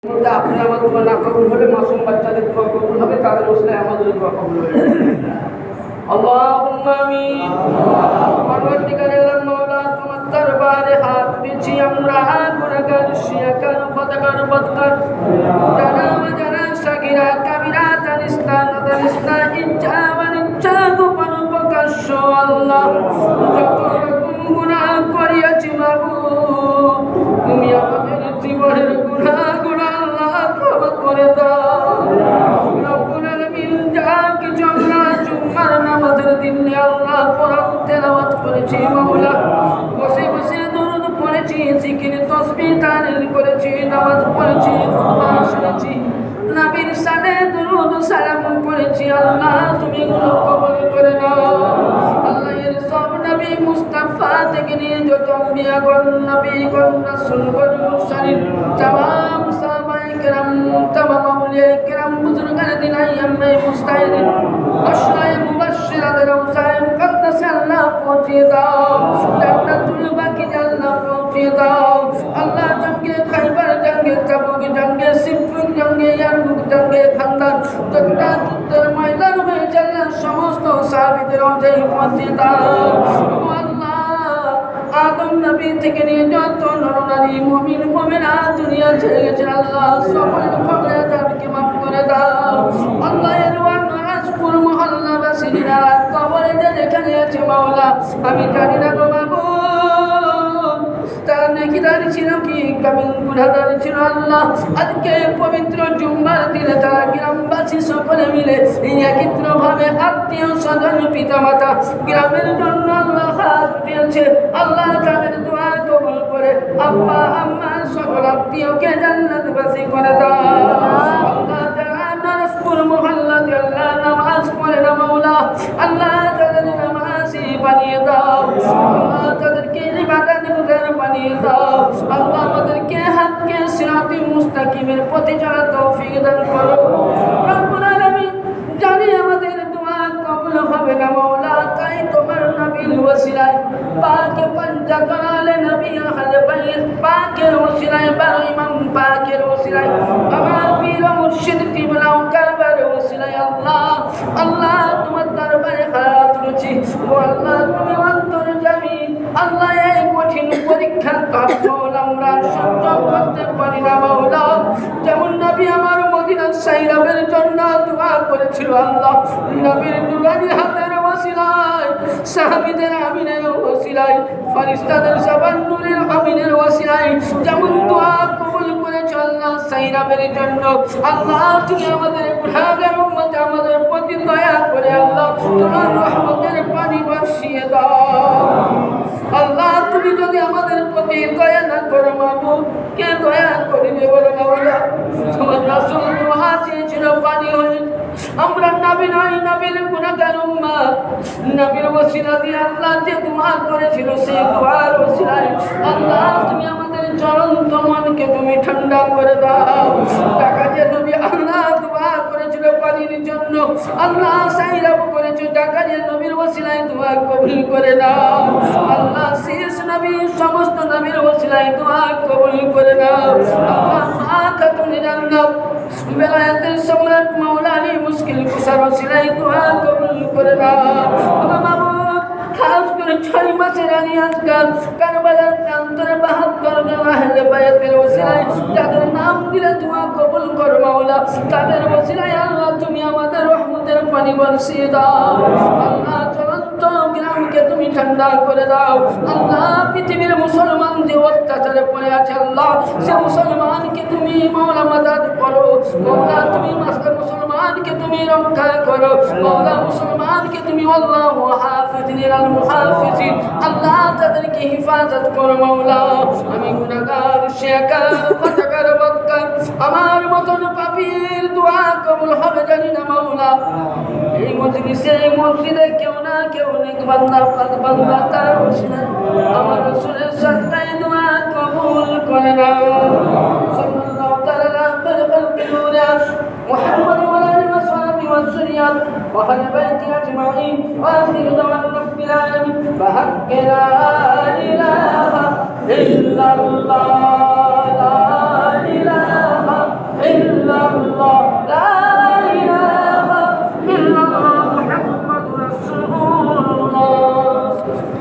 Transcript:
আপনি আমার দোয়া না কবুল হলে মাসুম বাচ্চাদের দোয়া কবুল হবে, তাদের ওসিলায় আমাদের দোয়া কবুল হবে। আল্লাহুম্মা আমিন। পরবর্তীকালে মাওলা তোমার দরবারে হাত দিচ্ছি আমরা, গুনাহগার শিয়াকার ফাতাকার বদকার যারা যারা সাগীরা কাবীরা তানিস্তা নাদানিস্তা ইচ্ছা অনিচ্ছা গোপন প্রকাশ্য আল্লাহ যত রকম গুনাহ করিয়াছি মাবুদ, তুমি আমাদের জীবনের গুনাহগুলো আল্লাহ ক্ষমা করে দাও। রব্বুল আলামিন যা কিছু আমরা জুম্মার নামাজের দিনে আল্লাহ কোরআন তেলাওয়াত করেছি মাওলা, বসে বসে দরুদ পড়েছি, জিকির তাসবিহ তাহলিল করেছি, নামাজ পড়েছি, খুতবা শুনেছি, নবীর সানে দরুদ সালাম করেছি, আল্লাহ তুমি এগুলো কবুল করে নাও। আল্লাহ এর সব নবী মুস্তাফা থেকে নিয়ে যত আম্বিয়াগণ নবীগণ রাসূলগণ মুরসালিন तमाम সাহাবায়ে কেরাম तमाम আউলিয়ায়ে কেরাম বুজুর্গানে দিন আইয়ামে মুস্তাহিদিন আশরায়ে মুবাশশিরাদের রওজায়ে মুকদ্দাসে আল্লাহ পৌঁছিয়ে দাও, জান্নাতুল বাকি আল্লাহ পৌঁছিয়ে দাও। আল্লাহ জঙ্গে খাইবার, জঙ্গে তাবুক, জঙ্গে সিফফিন, জঙ্গে ইয়ারমুক, জঙ্গে খান্দান যতটা যুদ্ধের ময়দান হয়েছে আল্লাহ সমস্ত সাহাবীদের রওজায় পৌঁছিয়ে দাও। আদম নবী থেকে নিয়ে যত নরনারী মুমিন মুমিনা দুনিয়া ছেড়ে গেছে আল্লাহ সকলের কবরে আযাবকে মাফ করে দাও। আল্লাহ এর ওয়ানরাজপুর মহল্লাবাসীরা কবরে যেখানে আছে মাওলা আমি জানি না গো মাবুদ তারা নেকিদার ছিল কি কামিল গুনাহগার ছিল আল্লাহ, আজকে পবিত্র জুম্মার দিনে তারা গ্রামবাসী সকলে মিলে একত্রভাবে আত্মীয় স্বজন পিতা মাতা গ্রামের জন্য আল্লাহ হাত দিয়েছে, আল্লাহ তাদের দোয়া কবুল করে আব্বা আম্মা সকল আত্মীয়কে জান্নাতবাসী করে দাও। আল্লাহ যারা নারাজপুর মহল্লাতে আল্লাহ নামাজ পড়ে না মাওলা আল্লাহ তাদের নামাজি বানিয়ে দাও, আল্লাহ তাদেরকে ইবাদত গুজার বানিয়ে দাও, আল্লাহ আমাদেরকে হককে সিরাতে মুস্তাকিমের পথে চলার তৌফিক দান করো। রব্বুল আলামিন জানি আমাদের দোয়া কবুল হবে না মাওলা, তাই তোমার নবীর ওসিলায় পাকে পঞ্জাকালে নবী আহলে বাইত পাকের ওসিলায় বারো ইমাম পাকের ওসিলায় আমার পীর মুর্শিদ কিবলা ও কাবার ওসিলায় আল্লাহ আল্লাহ তোমার দরবারে হাত তুলেছি ও আল্লাহ তুমি অন্তর্যামী আল্লাহ এই কঠিন পরীক্ষার কাল আমরা সহ্য করতে পারি না মাওলা, যেমন নবী আমার মদিনার সাইরাবের জন্য দোয়া করেছিল আল্লাহ নবীর নুরানি হাতের ওসিলায় সাহাবীদের আমিনের ওসিলায় ফেরেশতাদের জবান নূরের আমিনের ওসিলায় যেমন দোয়া কবুল করেছ আল্লাহ সাইরাবের জন্য আল্লাহ তুমি আমাদের গুনাহগার উম্মত আমাদের প্রতি দয়া করে আল্লাহ তোমার রহমতের পানি বর্ষিয়ে দাও। আল্লাহ তুমি যদি আমাদের প্রতি দয়া না করো মাবুদ কে দয়া করিবে বলো মাওলা, তোমার রাসূল দোয়া চেয়েছিল পানি হয়ে আমরা নবী নয় নবীর গুনাহগার উম্মত নবীর ওসিলা দিয়ে আল্লাহ যে দোয়া করেছিল সেই দোয়ার ওসিলায় আল্লাহ তুমি আমাদের জ্বলন্ত মনকে তুমি ঠান্ডা করে দাও। টাকা যে নবী আল্লাহ দোয়া করেছিল পানির জন্য আল্লাহ সাইরাব করেছো টাকা যে নবীর ওসিলায় দোয়া কবুল করে দাও। আল্লাহ শেষ নবী সমস্ত নবীর ওসিলায় দোয়া কবুল করে দাও। আল্লাহ মা খাতুন জান্নাত বেলায়েতের সম্রাট মাওলানা মুশকিল কুশার ওসিলায় দোয়া কবুল করে দাও। মাবুদ খাস করে 6 মাসের আলী আসগার কারবালার প্রান্তরে 72 জন আহলে বায়াতের ওসিলায় যাদের নাম দিলে দোয়া কবুল করো মাওলা, তাদের ওসিলায় আল্লাহ তুমি আমাদের রহমতের পানি বর্ষিয়ে দাও। আল্লাহ চলন্ত গ্রামকে তুমি ঠান্ডা করে দাও। আল্লাহ পৃথিবীর মুসলমান যে অত্যাচারে পড়ে আছে আল্লাহ সে মুসলমানকে তুমি মাওলা মাদাদ করো মাওলা, তুমি মুসলমানকে তুমি রক্ষা করো মাওলা, মুসলমানকে তুমি আল্লাহু হাফিজিন আল মুহাফিজিন আল্লাহ তাদেরকে হিফাজত করো মাওলা। আমি গুনাহগার শিয়াকার ফাতাকার বদকার আমার মতন পাপীর দোয়া কবুল হবে জানি না মাওলা, এই মজলিসে এই মসজিদে কেউ না কেউ নেক বান্দা পাক বান্দা তার ওসিলা আমার রাসূলের সাদকায়ে দোয়া কবুল করে নাও। সাল্লাল্লাহু তাআলা আলাইহি ওয়া সাল্লাম محمد وعلى آله وصحبه والذريات وأهل بيته أجمعين وآخر دعوانا رب العالمين بحق لا إله إلا الله.